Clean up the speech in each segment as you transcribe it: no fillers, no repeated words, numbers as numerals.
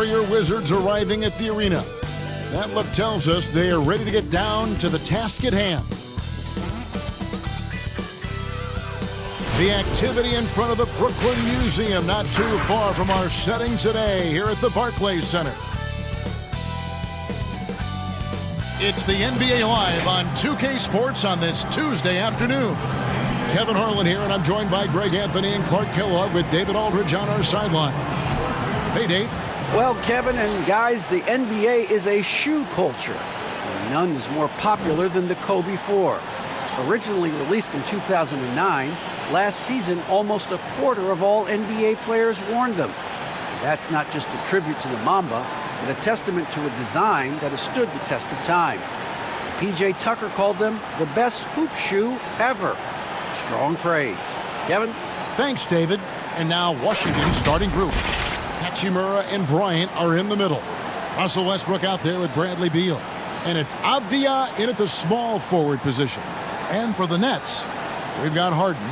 Warrior Wizards arriving at the arena. That look tells us they are ready to get down to the task at hand. The activity in front of the Brooklyn Museum, not too far from our setting today here at the Barclays Center. It's the NBA Live on 2K Sports on this Tuesday afternoon. Kevin Harlan here, and I'm joined by Greg Anthony and Clark Kellogg with David Aldridge on our sideline. Hey, Dave. Well, Kevin and guys, the NBA is a shoe culture, and none is more popular than the Kobe 4. Originally released in 2009, last season almost a quarter of all NBA players worn them. And that's not just a tribute to the Mamba, but a testament to a design that has stood the test of time. P.J. Tucker called them the best hoop shoe ever. Strong praise. Kevin? Thanks, David. And now Washington's starting group. Hachimura and Bryant are in the middle. Russell Westbrook out there with Bradley Beal. And it's Avdia in at the small forward position. And for the Nets, we've got Harden.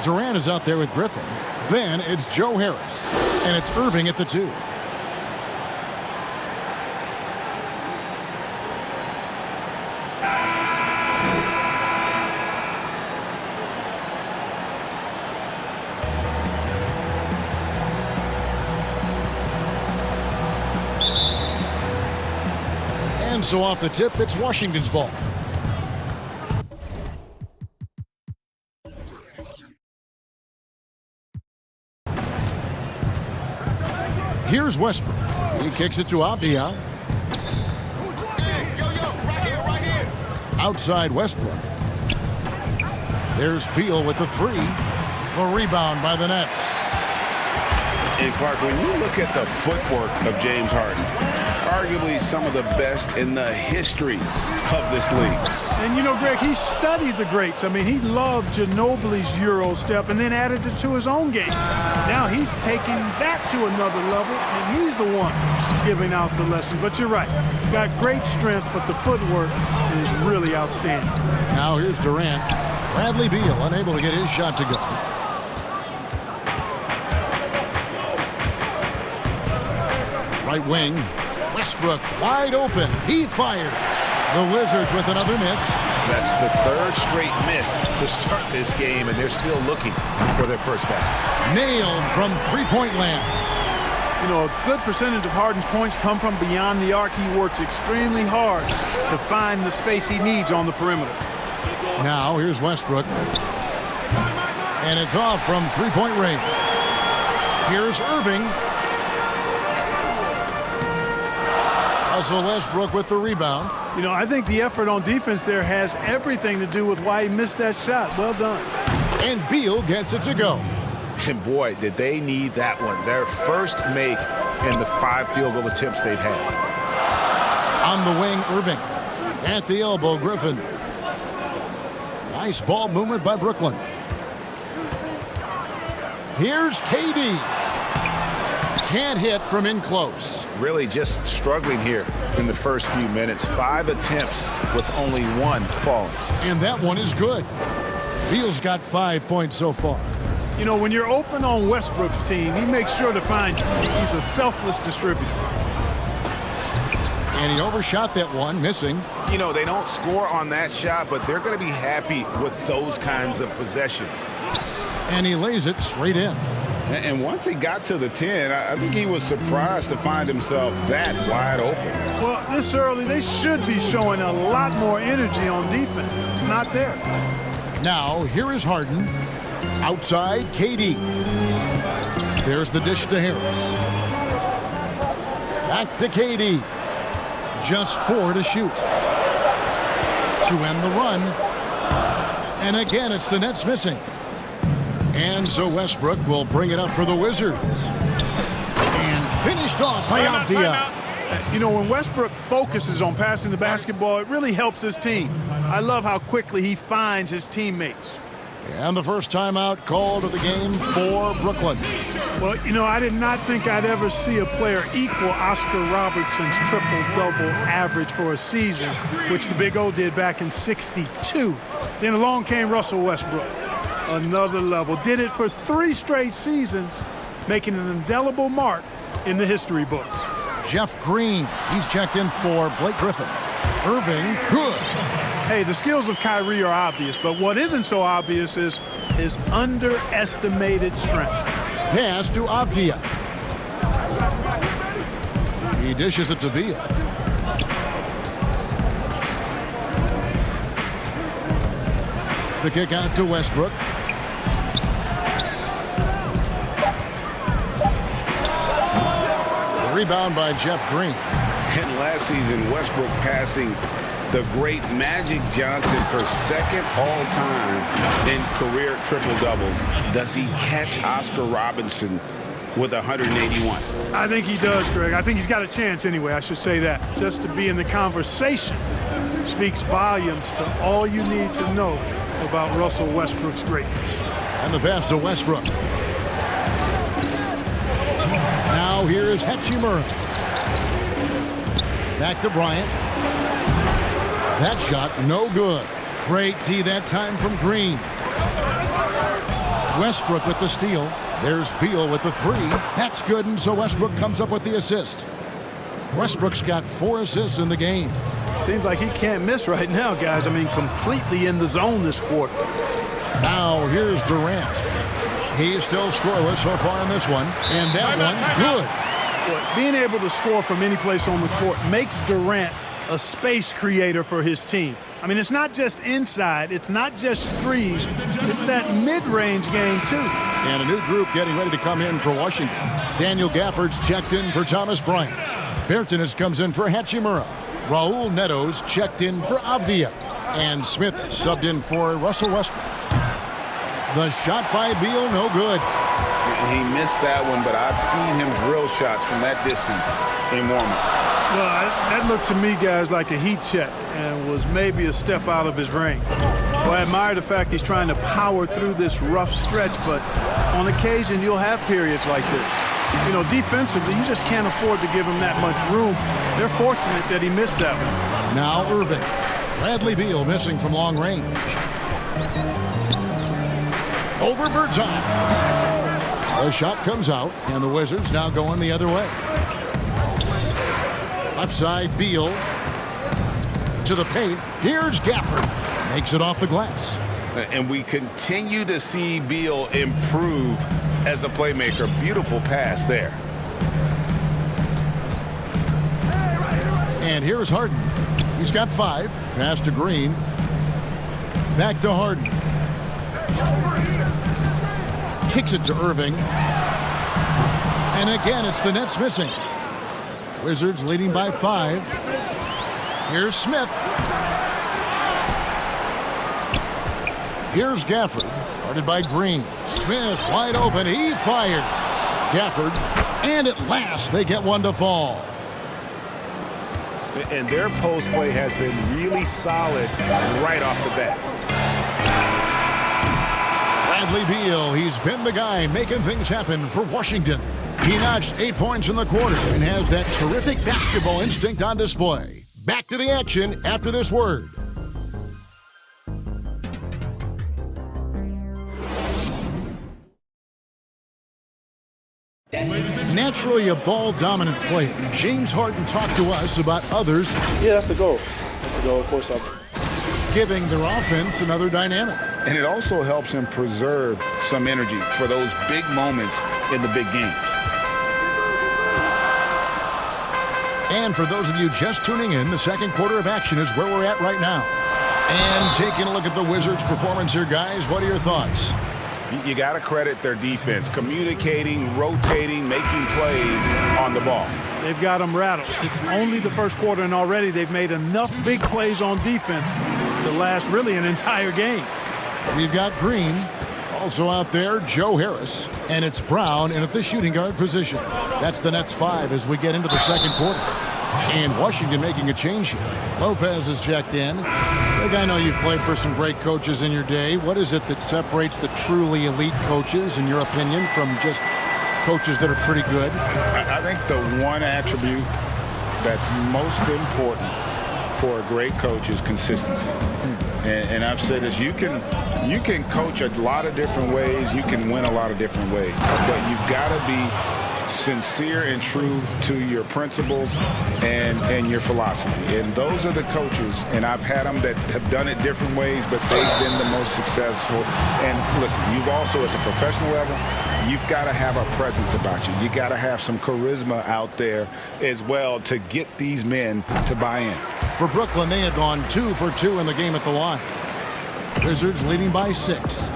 Durant is out there with Griffin. Then it's Joe Harris. And it's Irving at the 2. And so off the tip, it's Washington's ball. Here's Westbrook. He kicks it to Avdia. Right here. Outside Westbrook. There's Beal with the 3. The rebound by the Nets. And Clark, when you look at the footwork of James Harden, arguably some of the best in the history of this league. And you know, Greg, he studied the greats. I mean, he loved Ginobili's Euro step and then added it to his own game. Now he's taking that to another level, and he's the one giving out the lesson. But you're right. Got great strength, but the footwork is really outstanding. Now here's Durant. Bradley Beal unable to get his shot to go. Right wing. Westbrook wide open. He fires. The Wizards with another miss. That's the 3rd straight miss to start this game, and they're still looking for their first basket. Nailed from three-point land. You know, a good percentage of Harden's points come from beyond the arc. He works extremely hard to find the space he needs on the perimeter. Now here's Westbrook. And it's off from three-point range. Here's Irving. Russell Westbrook with the rebound. You know, I think the effort on defense there has everything to do with why he missed that shot. Well done. And Beal gets it to go. And boy, did they need that one. Their first make in the 5 field goal attempts they've had. On the wing, Irving. At the elbow, Griffin. Nice ball movement by Brooklyn. Here's KD. Can't hit from in close. Really just struggling here in the first few minutes. 5 attempts with only 1 falling. And that one is good. Beal's got 5 points so far. You know, when you're open on Westbrook's team, he makes sure to find you. He's a selfless distributor. And he overshot that one, missing. You know, they don't score on that shot, but they're going to be happy with those kinds of possessions. And he lays it straight in. And once he got to the 10, I think he was surprised to find himself that wide open. Well, this early, they should be showing a lot more energy on defense. It's not there. Now, here is Harden. Outside, KD. There's the dish to Harris. Back to KD. Just 4 to shoot. To end the run. And again, it's the Nets missing. And so Westbrook will bring it up for the Wizards. And finished off by Avdia. You know, when Westbrook focuses on passing the basketball, it really helps his team. I love how quickly he finds his teammates. And the first timeout called of the game for Brooklyn. Well, you know, I did not think I'd ever see a player equal Oscar Robertson's triple-double average for a season, which the Big O did back in '62. Then along came Russell Westbrook. Another level. Did it for 3 straight seasons, making an indelible mark in the history books. Jeff Green. He's checked in for Blake Griffin. Irving, good. Hey, the skills of Kyrie are obvious, but what isn't so obvious is his underestimated strength. Pass to Avdia. He dishes it to Beal. The kick out to Westbrook. The rebound by Jeff Green. And last season, Westbrook passing the great Magic Johnson for second all-time in career triple-doubles. Does he catch Oscar Robertson with 181? I think he does, Greg. I think he's got a chance anyway, I should say that. Just to be in the conversation speaks volumes to all you need to know about Russell Westbrook's greatness. And the pass to Westbrook. Now here is Hachimura. Back to Bryant. That shot, no good. Great D that time from Green. Westbrook with the steal. There's Beal with the three. That's good, and so Westbrook comes up with the assist. Westbrook's got 4 assists in the game. Seems like he can't miss right now, guys. I mean, completely in the zone this quarter. Now here's Durant. He's still scoreless so far in this one, and that one, good. Being able to score from any place on the court makes Durant a space creator for his team. I mean, it's not just inside, it's not just threes, it's that mid-range game too. And a new group getting ready to come in for Washington. Daniel Gafford's checked in for Thomas Bryant. Bertans comes in for Hachimura. Raul Neto's checked in for Avdia. And Smith subbed in for Russell Westbrook. The shot by Beal, no good. He missed that one, but I've seen him drill shots from that distance in warm-up. Well, that looked to me, guys, like a heat check and was maybe a step out of his range. Well, I admire the fact he's trying to power through this rough stretch, but on occasion you'll have periods like this. You know, defensively, you just can't afford to give him that much room. They're fortunate that he missed that one. Now Irving. Bradley Beal missing from long range. Over Bertans. The shot comes out, and the Wizards now going the other way. Left side, Beal to the paint. Here's Gafford. Makes it off the glass. And we continue to see Beal improve as a playmaker. Beautiful pass there. And here's Harden. He's got 5. Pass to Green. Back to Harden. Kicks it to Irving. And again, it's the Nets missing. Wizards leading by 5. Here's Smith. Here's Gafford. Guarded by Green. Smith wide open. He fires. Gafford. And at last, they get one to fall. And their post play has been really solid right off the bat. Bradley Beal, he's been the guy making things happen for Washington. He notched 8 points in the quarter and has that terrific basketball instinct on display. Back to the action after this word. Naturally a ball-dominant player, James Harden talked to us about others. Yeah, that's the goal. That's the goal, of course. Giving their offense another dynamic. And it also helps him preserve some energy for those big moments in the big games. And for those of you just tuning in, the second quarter of action is where we're at right now. And taking a look at the Wizards' performance here, guys, what are your thoughts? You got to credit their defense, communicating, rotating, making plays on the ball. They've got them rattled. It's only the first quarter, and already they've made enough big plays on defense to last really an entire game. We've got Green, also out there, Joe Harris, and it's Brown in at the shooting guard position. That's the Nets 5 as we get into the second quarter. And Washington making a change here. Lopez is checked in. Look, I know you've played for some great coaches in your day. What is it that separates the truly elite coaches, in your opinion, from just coaches that are pretty good? I think the one attribute that's most important for a great coach is consistency. And I've said this, you can coach a lot of different ways, you can win a lot of different ways, but you've got to be sincere and true to your principles and your philosophy. And those are the coaches, and I've had them that have done it different ways, but they've been the most successful. And listen, you've also at the professional level, you've got to have a presence about you. You got to have some charisma out there as well to get these men to buy in. For Brooklyn, they had gone 2 for 2 in the game at the line. Wizards leading by 6.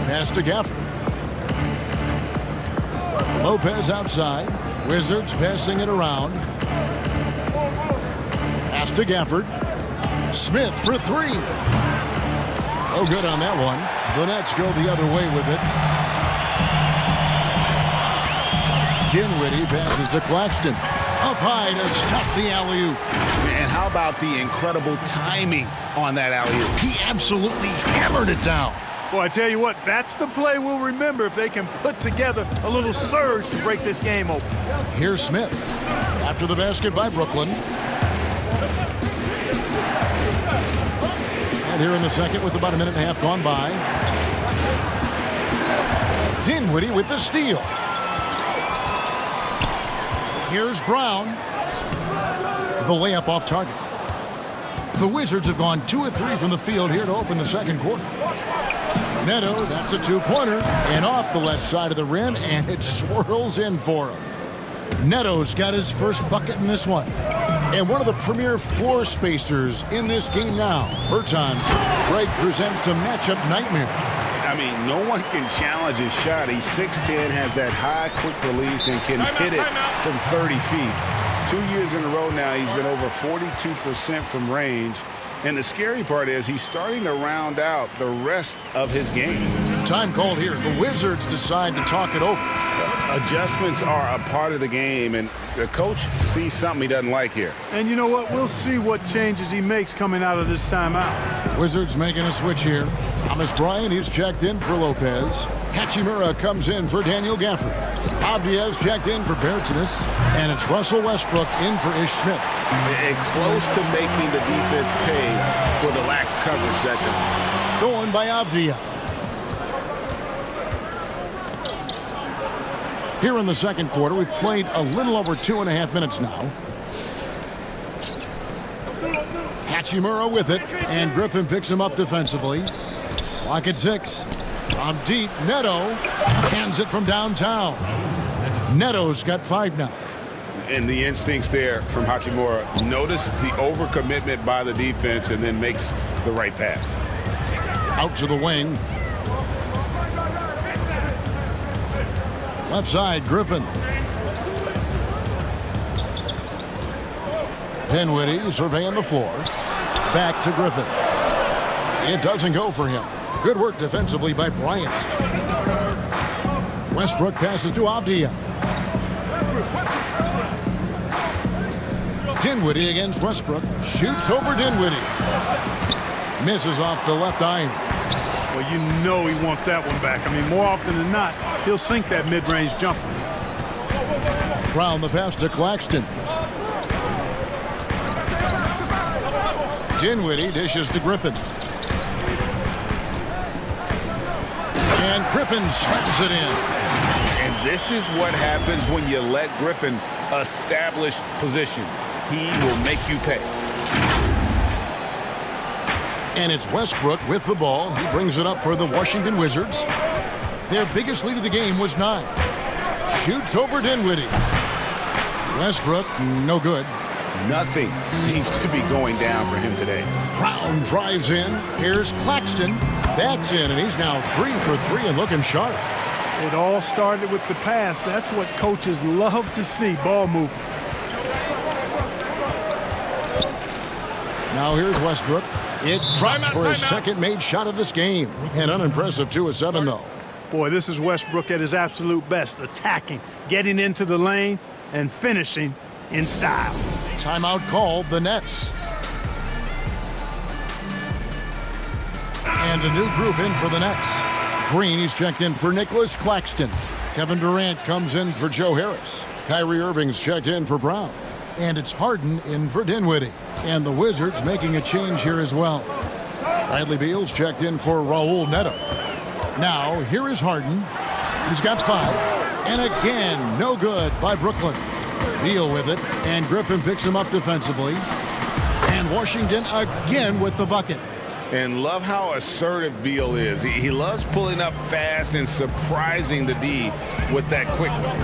Pass to Gafford. Lopez outside. Wizards passing it around. Pass to Gafford. Smith for 3. Oh, good on that one. The Nets go the other way with it. Dinwiddie passes to Claxton. Up high to stuff the alley-oop. And how about the incredible timing on that alley-oop? He absolutely hammered it down. Well, I tell you what, that's the play we'll remember if they can put together a little surge to break this game open. Here's Smith. After the basket by Brooklyn. And here in the second with about a minute and a half gone by. Dinwiddie with the steal. Here's Brown. The layup off target. The Wizards have gone 2 of 3 from the field here to open the second quarter. Neto, that's a 2-pointer, and off the left side of the rim, and it swirls in for him. Neto's got his first bucket in this one. And one of the premier floor spacers in this game now. Bertans, Greg presents a matchup nightmare. I mean, no one can challenge his shot. He's 6'10", has that high, quick release, and can hit it from 30 feet. 2 years in a row now, he's been over 42% from range. And the scary part is he's starting to round out the rest of his game. Time called here. The Wizards decide to talk it over. Adjustments are a part of the game, and the coach sees something he doesn't like here. And you know what? We'll see what changes he makes coming out of this timeout. Wizards making a switch here. Thomas Bryant, he's checked in for Lopez. Hachimura comes in for Daniel Gafford. Avdia's checked in for Bertans. And it's Russell Westbrook in for Ish Smith. And close to making the defense pay for the lax coverage that time. Stolen by Avdia. Here in the second quarter, we've played a little over 2.5 minutes now. Hachimura with it, and Griffin picks him up defensively. Clock at 6. From deep, Neto hands it from downtown. Neto's got 5 now. And the instincts there from Hachimura. Notice the overcommitment by the defense and then makes the right pass. Out to the wing. Left side, Griffin. Dinwiddie surveying the floor. Back to Griffin. It doesn't go for him. Good work defensively by Bryant. Westbrook passes to Avdia. Dinwiddie against Westbrook. Shoots over Dinwiddie. Misses off the left iron. Well, you know he wants that one back. I mean, more often than not, he'll sink that mid-range jumper. Brown the pass to Claxton. Dinwiddie dishes to Griffin. And Griffin slams it in. And this is what happens when you let Griffin establish position. He will make you pay. And it's Westbrook with the ball. He brings it up for the Washington Wizards. Their biggest lead of the game was 9. Shoots over Dinwiddie. Westbrook, no good. Nothing seems to be going down for him today. Brown drives in. Here's Claxton. That's in, and he's now 3 for 3 and looking sharp. It all started with the pass. That's what coaches love to see, ball movement. Now here's Westbrook. It drops for his second made shot of this game. An unimpressive 2 of 7, though. Boy, this is Westbrook at his absolute best, attacking, getting into the lane, and finishing in style. Timeout called, the Nets. And a new group in for the Nets. Green, he's checked in for Nicholas Claxton. Kevin Durant comes in for Joe Harris. Kyrie Irving's checked in for Brown. And it's Harden in for Dinwiddie. And the Wizards making a change here as well. Bradley Beal's checked in for Raul Neto. Now, here is Harden. He's got 5. And again, no good by Brooklyn. Beal with it, and Griffin picks him up defensively. And Washington again with the bucket. And love how assertive Beal is. He loves pulling up fast and surprising the D with that quick one.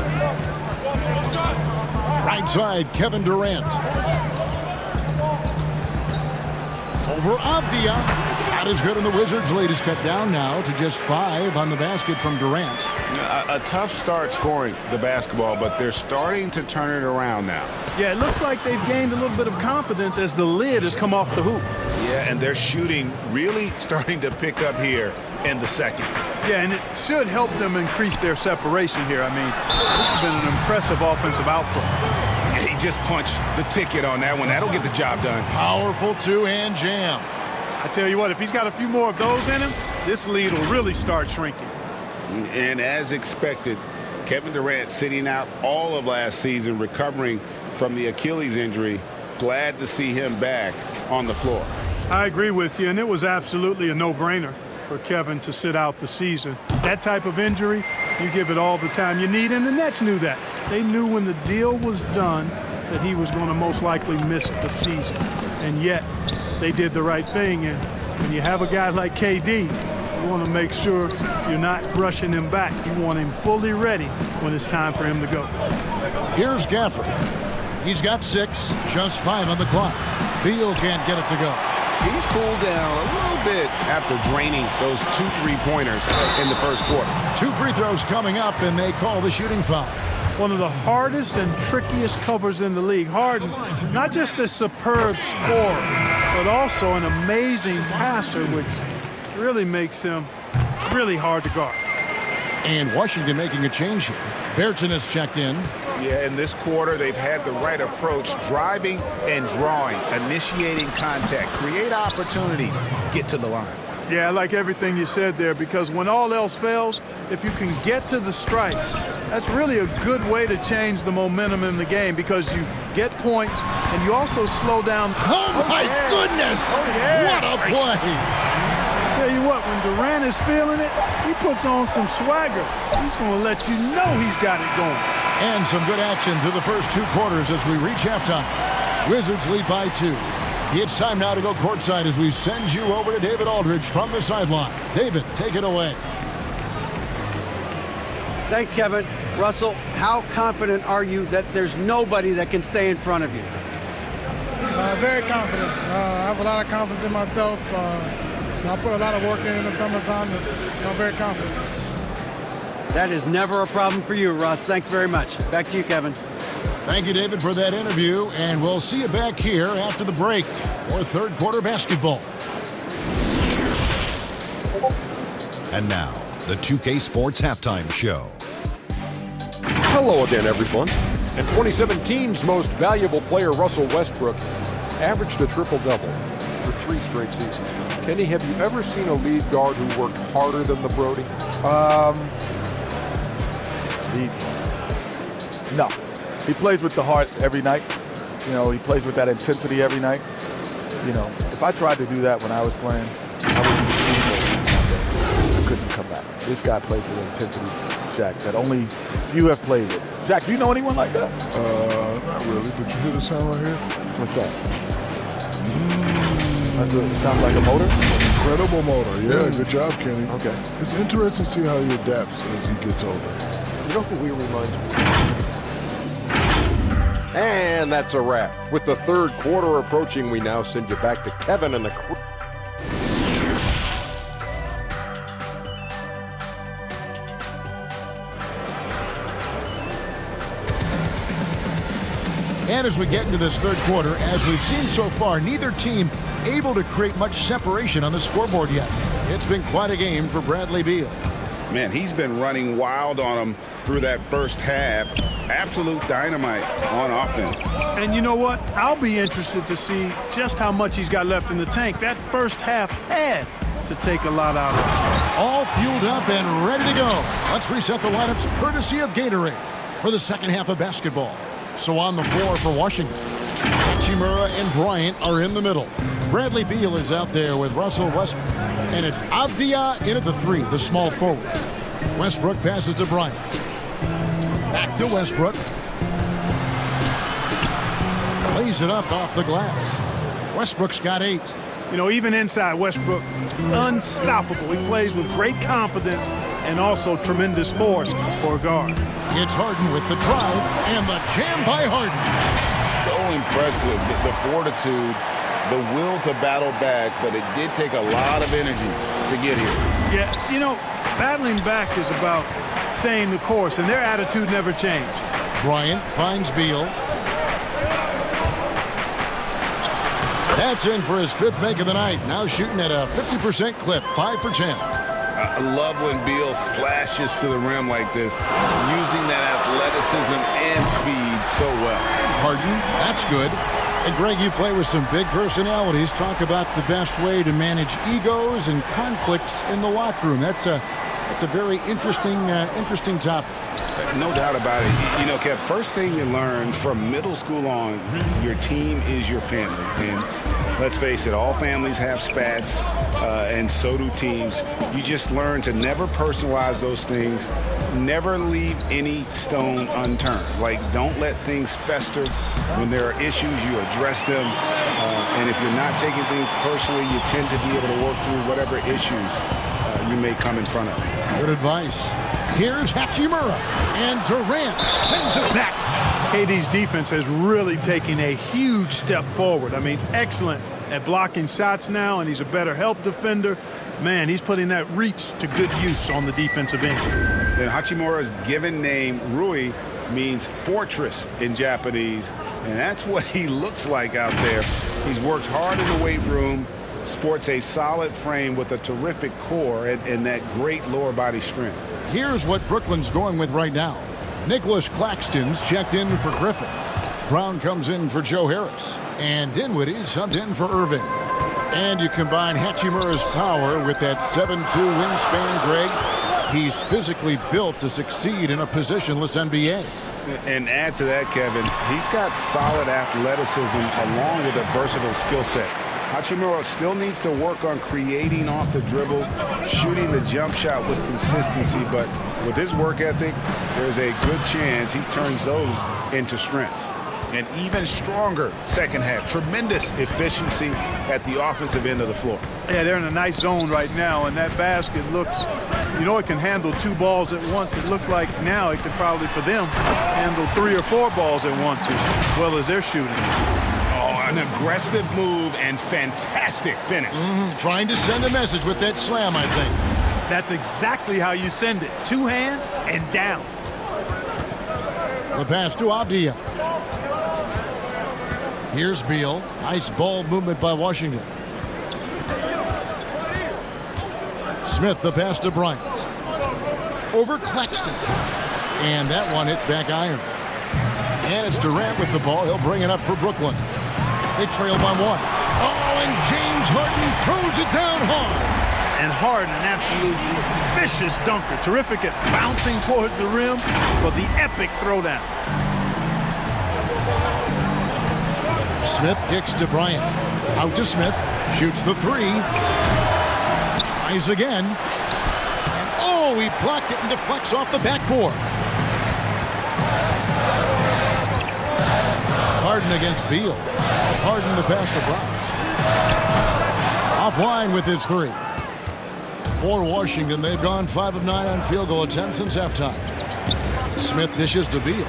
Right side, Kevin Durant. Over Avdia. Shot is good, and the Wizards' lead is cut down now to just 5 on the basket from Durant. A tough start scoring the basketball, but they're starting to turn it around now. Yeah, it looks like they've gained a little bit of confidence as the lid has come off the hoop. Yeah, and their shooting really starting to pick up here in the second. Yeah, and it should help them increase their separation here. I mean, this has been an impressive offensive output. He just punched the ticket on that one. That'll get the job done. Powerful two-hand jam. I tell you what, if he's got a few more of those in him, this lead will really start shrinking. And as expected, Kevin Durant sitting out all of last season, recovering from the Achilles injury. Glad to see him back on the floor. I agree with you, and it was absolutely a no-brainer for Kevin to sit out the season. That type of injury, you give it all the time you need, and the Nets knew that. They knew when the deal was done that he was going to most likely miss the season. And yet, they did the right thing, and when you have a guy like KD, you want to make sure you're not rushing him back. You want him fully ready when it's time for him to go. Here's Gafford. He's got 6, just 5 on the clock. Beal can't get it to go. He's cooled down a little bit after draining those 2 3-pointers in the first quarter. 2 free throws coming up, and they call the shooting foul. One of the hardest and trickiest covers in the league. Harden, not just a superb scorer, but also an amazing passer, which really makes him really hard to guard. And Washington making a change here. Berton has checked in. Yeah, in this quarter, they've had the right approach, driving and drawing, initiating contact, create opportunities, get to the line. Yeah, I like everything you said there, because when all else fails, if you can get to the strike, that's really a good way to change the momentum in the game, because you get points and you also slow down. Oh my goodness! What a play! Tell you what, when Durant is feeling it, he puts on some swagger. He's going to let you know he's got it going. And some good action through the first 2 quarters as we reach halftime. Wizards lead by 2. It's time now to go courtside as we send you over to David Aldridge from the sideline. David, take it away. Thanks, Kevin. Russell, how confident are you that there's nobody that can stay in front of you? Very confident. I have a lot of confidence in myself. I put a lot of work in the summertime, and I'm very confident. That is never a problem for you, Russ. Thanks very much. Back to you, Kevin. Thank you, David, for that interview, and we'll see you back here after the break for third quarter basketball. And now, the 2K Sports Halftime Show. Hello again, everyone. And 2017's most valuable player, Russell Westbrook, averaged a triple-double for 3 straight seasons. Kenny, have you ever seen a lead guard who worked harder than the Brody? No. He plays with the heart every night. You know, he plays with that intensity every night. You know, if I tried to do that when I was playing, I would be steamrolled. I couldn't come back. This guy plays with intensity, Shaq, that only few have played with. Shaq, do you know anyone like that? Not really, but you hear the sound right here? What's that? It sounds like a motor? Incredible motor, yeah. Good job, Kenny. Okay. It's interesting to see how he adapts as he gets older. You know who he reminds me of? And that's a wrap. With the third quarter approaching, we now send you back to Kevin and the crew. And as we get into this third quarter, as we've seen so far, neither team able to create much separation on the scoreboard yet. It's been quite a game for Bradley Beal. Man, he's been running wild on him through that first half. Absolute dynamite on offense. And you know what? I'll be interested to see just how much he's got left in the tank. That first half had to take a lot out of it. All fueled up and ready to go. Let's reset the lineups courtesy of Gatorade for the second half of basketball. So on the floor for Washington, Hachimura and Bryant are in the middle. Bradley Beal is out there with Russell Westbrook. And it's Avdia in at the 3, the small forward. Westbrook passes to Bryant. Back to Westbrook. Lays it up off the glass. Westbrook's got 8. You know, even inside Westbrook, unstoppable. He plays with great confidence and also tremendous force for a guard. It's Harden with the drive and the jam by Harden. So impressive, the fortitude, the will to battle back, but it did take a lot of energy to get here. Yeah, you know, battling back is about staying the course, and their attitude never changed. Bryant finds Beal. That's in for his 5th make of the night. Now shooting at a 50% clip, 5 for 10. I love when Beal slashes to the rim like this, using that athleticism and speed so well. Harden, that's good. And Greg, you play with some big personalities. Talk about the best way to manage egos and conflicts in the locker room. That's a very interesting topic. No doubt about it. You know, Kev, first thing you learn from middle school on, your team is your family. And let's face it, all families have spats, and so do teams. You just learn to never personalize those things, never leave any stone unturned. Like, don't let things fester. When there are issues, you address them. And if you're not taking things personally, you tend to be able to work through whatever issues you may come in front of. Good advice. Here's Hachimura, and Durant sends it back. KD's defense has really taken a huge step forward. I mean, excellent at blocking shots now, and he's a better help defender. Man, he's putting that reach to good use on the defensive end. And Hachimura's given name, Rui, means fortress in Japanese, and that's what he looks like out there. He's worked hard in the weight room, sports a solid frame with a terrific core and that great lower body strength. Here's what Brooklyn's going with right now. Nicholas Claxton's checked in for Griffin. Brown comes in for Joe Harris. And Dinwiddie subbed in for Irving. And you combine Hachimura's power with that 7'2" wingspan, Greg. He's physically built to succeed in a positionless NBA. And add to that, Kevin, he's got solid athleticism along with a versatile skill set. Hachimura still needs to work on creating off the dribble, shooting the jump shot with consistency, but with his work ethic, there's a good chance he turns those into strengths. And even stronger second half. Tremendous efficiency at the offensive end of the floor. Yeah, they're in a nice zone right now, and that basket looks, you know, it can handle 2 balls at once. It looks like now it could probably, for them, handle 3 or 4 balls at once as well as they're shooting. An aggressive move and fantastic finish. Trying to send a message with that slam, I think. That's exactly how you send it. 2 hands and down. The pass to Avdia. Here's Beal. Nice ball movement by Washington. Smith, the pass to Bryant. Over Claxton. And that one hits back iron. And it's Durant with the ball. He'll bring it up for Brooklyn. They trail by 1. Oh, and James Harden throws it down hard. And Harden, an absolutely vicious dunker. Terrific at bouncing towards the rim for the epic throwdown. Smith kicks to Bryant. Out to Smith. Shoots the 3. Tries again. And oh, he blocked it and deflects off the backboard. Harden against Beal. Harden the pass to Brown. Offline with his 3. For Washington, they've gone 5 of 9 on field goal attempts since halftime. Smith dishes to Beal.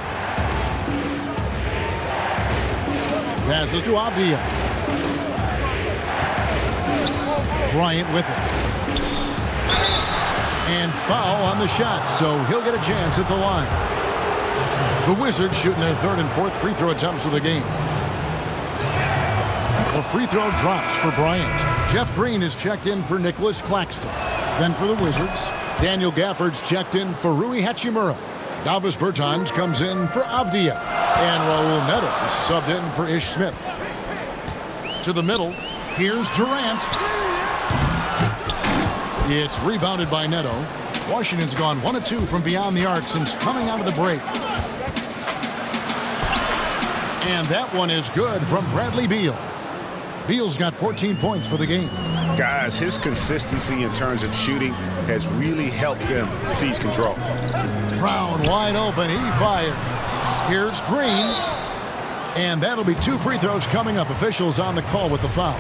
Passes to Avdia. Bryant with it. And foul on the shot, so he'll get a chance at the line. The Wizards shooting their 3rd and 4th free throw attempts of the game. The free throw drops for Bryant. Jeff Green is checked in for Nicholas Claxton. Then for the Wizards, Daniel Gafford's checked in for Rui Hachimura. Davis Bertans comes in for Avdia. And Raul Neto is subbed in for Ish Smith. To the middle, here's Durant. It's rebounded by Neto. Washington's gone 1 of 2 from beyond the arc since coming out of the break. And that one is good from Bradley Beal. Beal's got 14 points for the game. Guys, his consistency in terms of shooting has really helped them seize control. Brown wide open. He fires. Here's Green. And that'll be 2 free throws coming up. Officials on the call with the foul.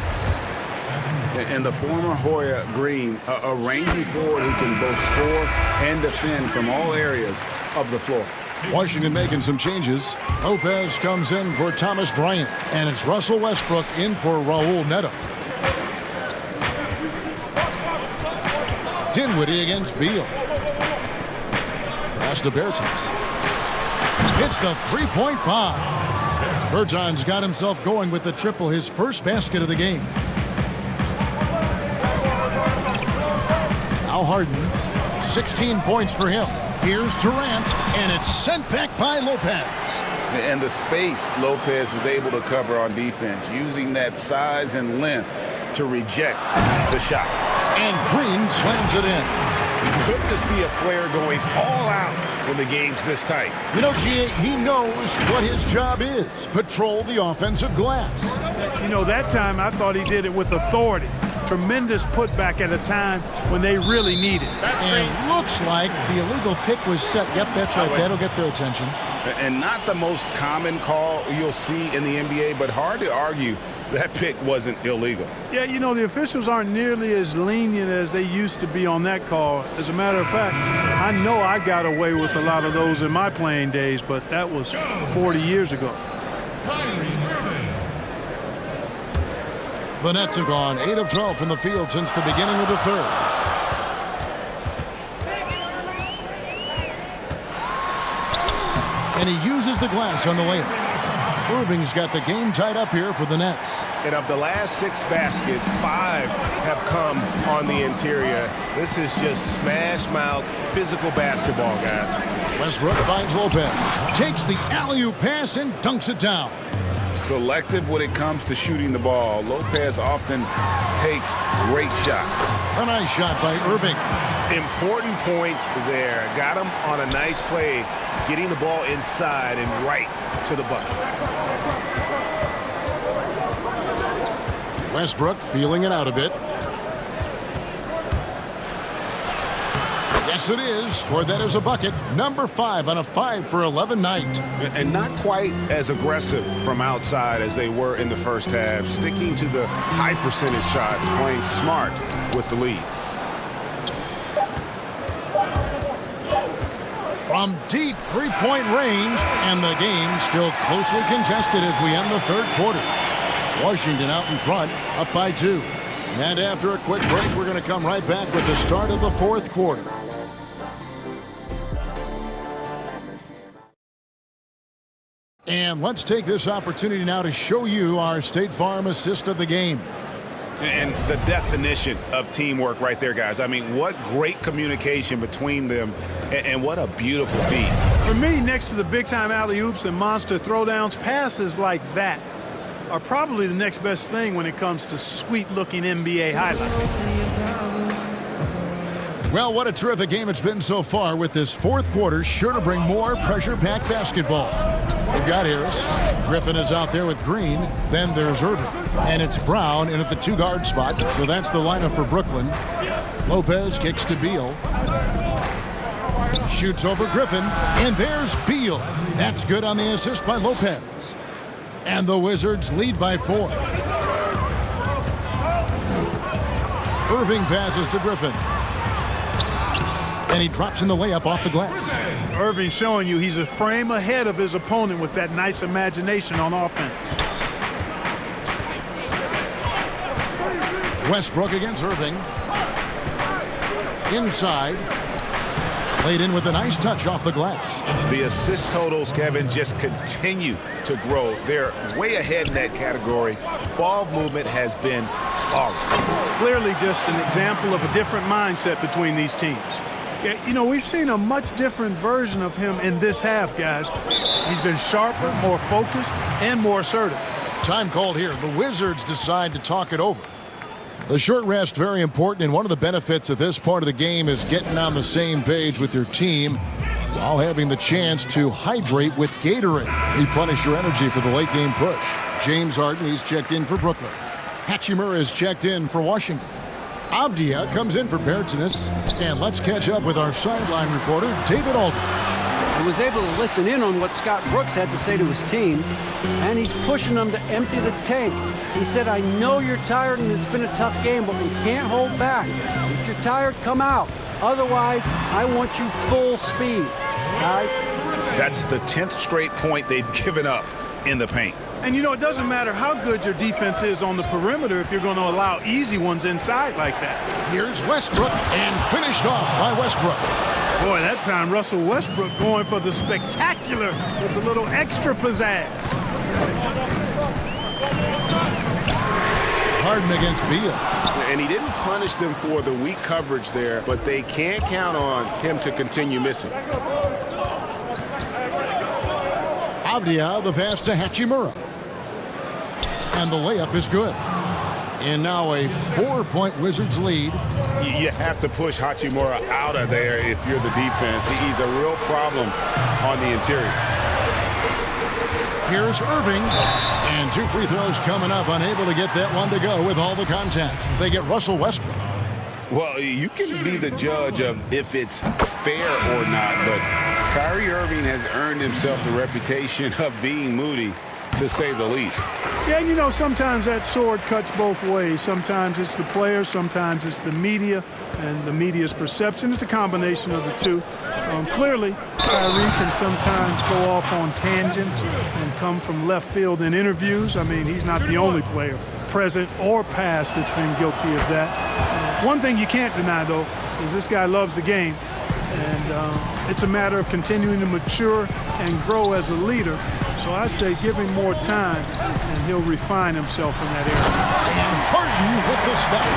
And the former Hoya Green, a rangy forward who can both score and defend from all areas of the floor. Washington making some changes. Lopez comes in for Thomas Bryant. And it's Russell Westbrook in for Raul Neto. Dinwiddie against Beal. Pass to Bertans. It's the three-point bomb. Bertans got himself going with the triple, his first basket of the game. Now Harden, 16 points for him. Here's Durant, and it's sent back by Lopez. And the space Lopez is able to cover on defense, using that size and length to reject the shot. And Green slams it in. Good to see a player going all out when the game's this tight. You know, G.A., he knows what his job is. Patrol the offensive glass. You know, that time I thought he did it with authority. Tremendous putback at a time when they really need it. And looks like the illegal pick was set. Yep, that's right. That'll get their attention. And not the most common call you'll see in the NBA, but hard to argue that pick wasn't illegal. Yeah, you know, the officials aren't nearly as lenient as they used to be on that call. As a matter of fact, I know I got away with a lot of those in my playing days, but that was 40 years ago. The Nets have gone 8 of 12 from the field since the beginning of the third. And he uses the glass on the layup. Irving's got the game tied up here for the Nets. And of the last 6 baskets, 5 have come on the interior. This is just smash-mouth, physical basketball, guys. Westbrook finds Lopez. Takes the alley-oop pass and dunks it down. Selective when it comes to shooting the ball. Lopez often takes great shots. A nice shot by Irving. Important points there. Got him on a nice play, getting the ball inside and right to the bucket. Westbrook feeling it out a bit. Yes, it is. Scored that as a bucket. Number 5 on a 5-for-11 night. And not quite as aggressive from outside as they were in the first half. Sticking to the high percentage shots, playing smart with the lead. From deep three-point range, and the game still closely contested as we end the third quarter. Washington out in front, up by 2. And after a quick break, we're going to come right back with the start of the fourth quarter. And let's take this opportunity now to show you our State Farm assist of the game. And the definition of teamwork right there, guys. I mean, what great communication between them, and what a beautiful feat. For me, next to the big-time alley-oops and monster throwdowns, passes like that are probably the next best thing when it comes to sweet-looking NBA highlights. Well, what a terrific game it's been so far, with this fourth quarter sure to bring more pressure-packed basketball. They've got Harris. Griffin is out there with Green. Then there's Irving. And it's Brown in at the 2-guard spot. So that's the lineup for Brooklyn. Lopez kicks to Beal. Shoots over Griffin. And there's Beal. That's good on the assist by Lopez. And the Wizards lead by 4. Irving passes to Griffin. And he drops in the layup off the glass. Irving showing you he's a frame ahead of his opponent with that nice imagination on offense. Westbrook against Irving. Inside. Laid in with a nice touch off the glass. The assist totals, Kevin, just continue to grow. They're way ahead in that category. Ball movement has been flawless. Clearly just an example of a different mindset between these teams. Yeah, you know, we've seen a much different version of him in this half, guys. He's been sharper, more focused, and more assertive. Time called here. The Wizards decide to talk it over. The short rest, very important, and one of the benefits of this part of the game is getting on the same page with your team while having the chance to hydrate with Gatorade. Replenish your energy for the late game push. James Harden, he's checked in for Brooklyn. Hachimura is checked in for Washington. Avdia comes in for Bertinus. And let's catch up with our sideline reporter, David Aldridge. He was able to listen in on what Scott Brooks had to say to his team, and he's pushing them to empty the tank. He said, I know you're tired and it's been a tough game, but we can't hold back. If you're tired, come out. Otherwise, I want you full speed. Guys? That's the 10th straight point they've given up in the paint. And, you know, it doesn't matter how good your defense is on the perimeter if you're going to allow easy ones inside like that. Here's Westbrook, and finished off by Westbrook. Boy, that time Russell Westbrook going for the spectacular with a little extra pizzazz. Harden against Beal. And he didn't punish them for the weak coverage there, but they can't count on him to continue missing. Avdia, the pass to Hachimura. And the layup is good. And now a 4-point Wizards lead. You have to push Hachimura out of there if you're the defense. He's a real problem on the interior. Here's Irving. And 2 free throws coming up. Unable to get that one to go with all the contact. They get Russell Westbrook. Well, you can be the judge of if it's fair or not, but Kyrie Irving has earned himself the reputation of being moody, to say the least. Yeah, you know, sometimes that sword cuts both ways. Sometimes it's the players, sometimes it's the media, and the media's perception. It's a combination of the two. Clearly, Kyrie can sometimes go off on tangents and come from left field in interviews. I mean, he's not the only player, present or past, that's been guilty of that. One thing you can't deny, though, is this guy loves the game. And it's a matter of continuing to mature and grow as a leader. So I say give him more time, and he'll refine himself in that area. And Harden with the stop.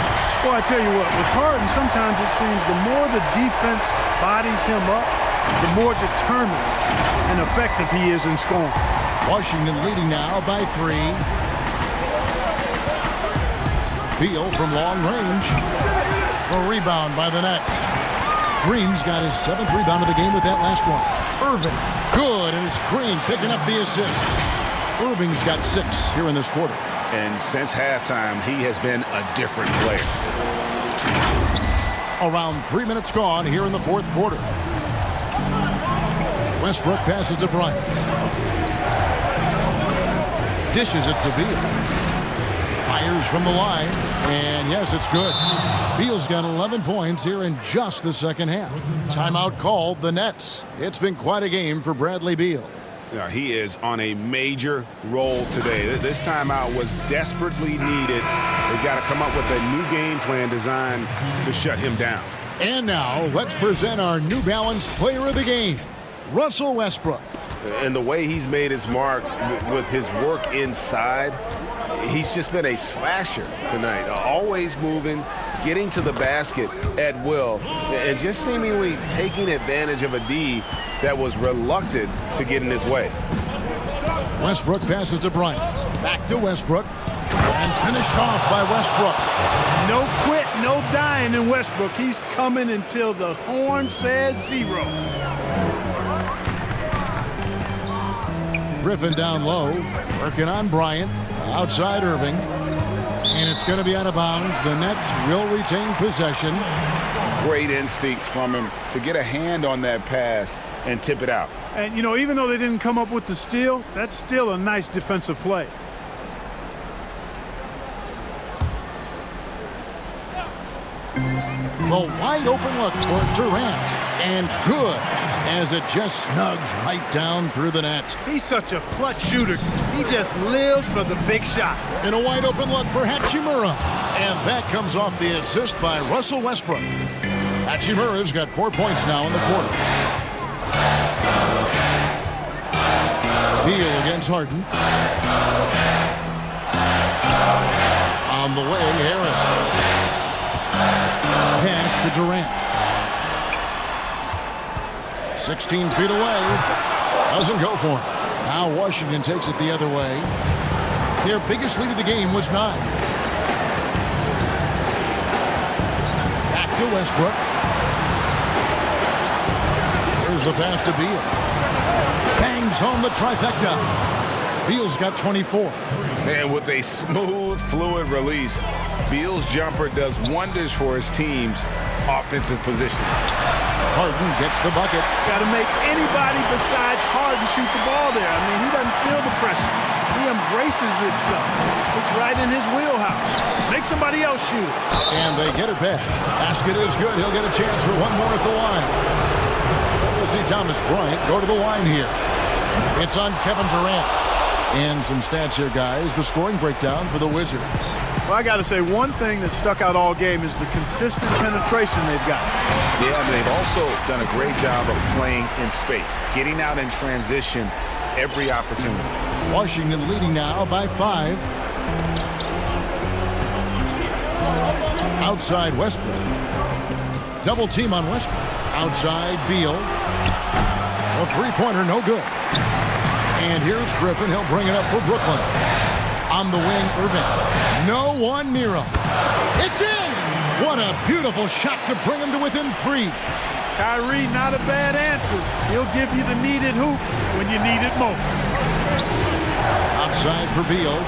Well, I tell you what, with Harden, sometimes it seems the more the defense bodies him up, the more determined and effective he is in scoring. Washington leading now by 3. Beal from long range. A rebound by the Nets. Green's got his 7th rebound of the game with that last one. Irving, good, and it's Green picking up the assist. Irving's got 6 here in this quarter. And since halftime, he has been a different player. Around 3 minutes gone here in the 4th quarter. Westbrook passes to Bryant. Dishes it to Beal. Fires from the line, and yes, it's good. Beal's got 11 points here in just the second half. Timeout called the Nets. It's been quite a game for Bradley Beal. Yeah, he is on a major roll today. This timeout was desperately needed. They've got to come up with a new game plan designed to shut him down. And now, let's present our New Balance player of the game, Russell Westbrook. And the way he's made his mark with his work inside, he's just been a slasher tonight. Always moving, getting to the basket at will, and just seemingly taking advantage of a D that was reluctant to get in his way. Westbrook passes to Bryant. Back to Westbrook. And finished off by Westbrook. No quit, no dying in Westbrook. He's coming until the horn says 0. Griffin down low, working on Bryant, outside Irving, and it's going to be out of bounds. The Nets will retain possession. Great instincts from him to get a hand on that pass and tip it out. And, you know, even though they didn't come up with the steal, that's still a nice defensive play. The wide open look for Durant, and good, as it just snugs right down through the net. He's such a clutch shooter. He just lives for the big shot. And a wide open look for Hachimura, and that comes off the assist by Russell Westbrook. Hachimura's got 4 points now in the quarter. Beal against Harden. On the way, Harris. Pass to Durant. 16 feet away. Doesn't go for him. Now Washington takes it the other way. Their biggest lead of the game was 9. Back to Westbrook. Here's the pass to Beal. Bangs home the trifecta. Beal's got 24. And with a smooth, fluid release, Beal's jumper does wonders for his team's offensive position. Harden gets the bucket. Got to make anybody besides Harden shoot the ball there. I mean, he doesn't feel the pressure. He embraces this stuff. It's right in his wheelhouse. Make somebody else shoot it. And they get it back. Basket is good. He'll get a chance for one more at the line. We'll see Thomas Bryant go to the line here. It's on Kevin Durant. And some stats here, guys. The scoring breakdown for the Wizards. Well, I got to say, one thing that stuck out all game is the consistent penetration they've got. Yeah, but they've also done a great job of playing in space, getting out in transition every opportunity. Washington leading now by 5. Outside Westbrook. Double team on Westbrook. Outside Beal. A three-pointer, no good. And here's Griffin. He'll bring it up for Brooklyn. On the wing, Irving. No one near him. It's in! What a beautiful shot to bring him to within 3. Kyrie, not a bad answer. He'll give you the needed hoop when you need it most. Outside for Beal.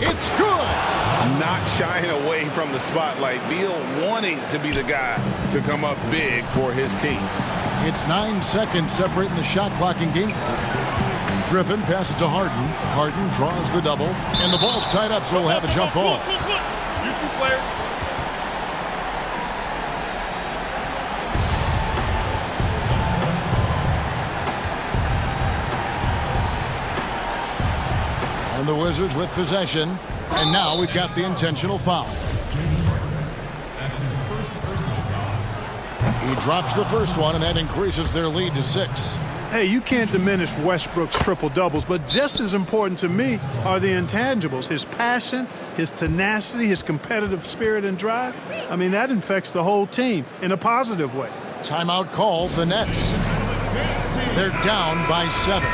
It's good! Not shying away from the spotlight. Beal wanting to be the guy to come up big for his team. It's 9 seconds separating the shot clock in game. Griffin passes to Harden. Harden draws the double. And the ball's tied up, so he'll have a jump ball. You two players. And the Wizards with possession. And now we've got the intentional foul. He drops the first one, and that increases their lead to 6. Hey, you can't diminish Westbrook's triple-doubles, but just as important to me are the intangibles. His passion, his tenacity, his competitive spirit and drive. I mean, that infects the whole team in a positive way. Timeout called, the Nets. They're down by 7.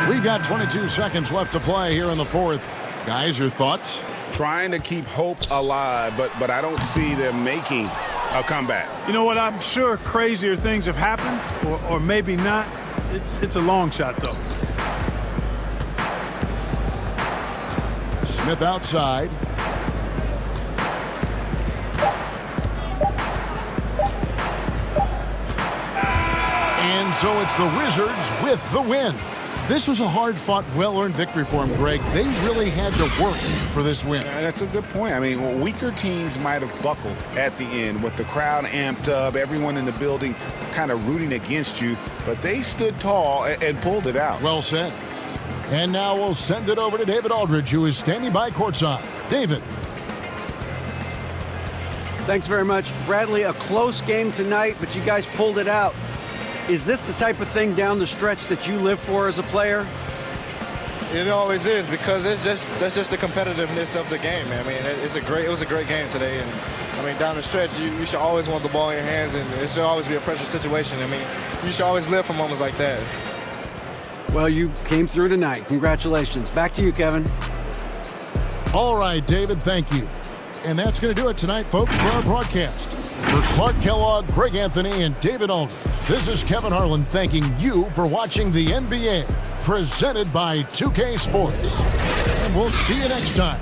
We've got 22 seconds left to play here in the fourth. Guys, your thoughts? Trying to keep hope alive, but I don't see them making a comeback. You know what? I'm sure crazier things have happened, or maybe not. It's a long shot, though. Smith outside. And so it's the Wizards with the win. This was a hard-fought, well-earned victory for them, Greg. They really had to work for this win. That's a good point. I mean, weaker teams might have buckled at the end with the crowd amped up, everyone in the building kind of rooting against you, but they stood tall and pulled it out. Well said. And now we'll send it over to David Aldridge, who is standing by courtside. David. Thanks very much. Bradley, a close game tonight, but you guys pulled it out. Is this the type of thing down the stretch that you live for as a player? It always is, because that's just the competitiveness of the game. I mean, it was a great game today, and I mean, down the stretch, you should always want the ball in your hands, and it should always be a pressure situation. I mean, you should always live for moments like that. Well, you came through tonight. Congratulations. Back to you, Kevin. All right, David, thank you. And that's going to do it tonight, folks, for our broadcast. For Clark Kellogg, Greg Anthony, and David Aldridge, this is Kevin Harlan thanking you for watching the NBA, presented by 2K Sports. And we'll see you next time.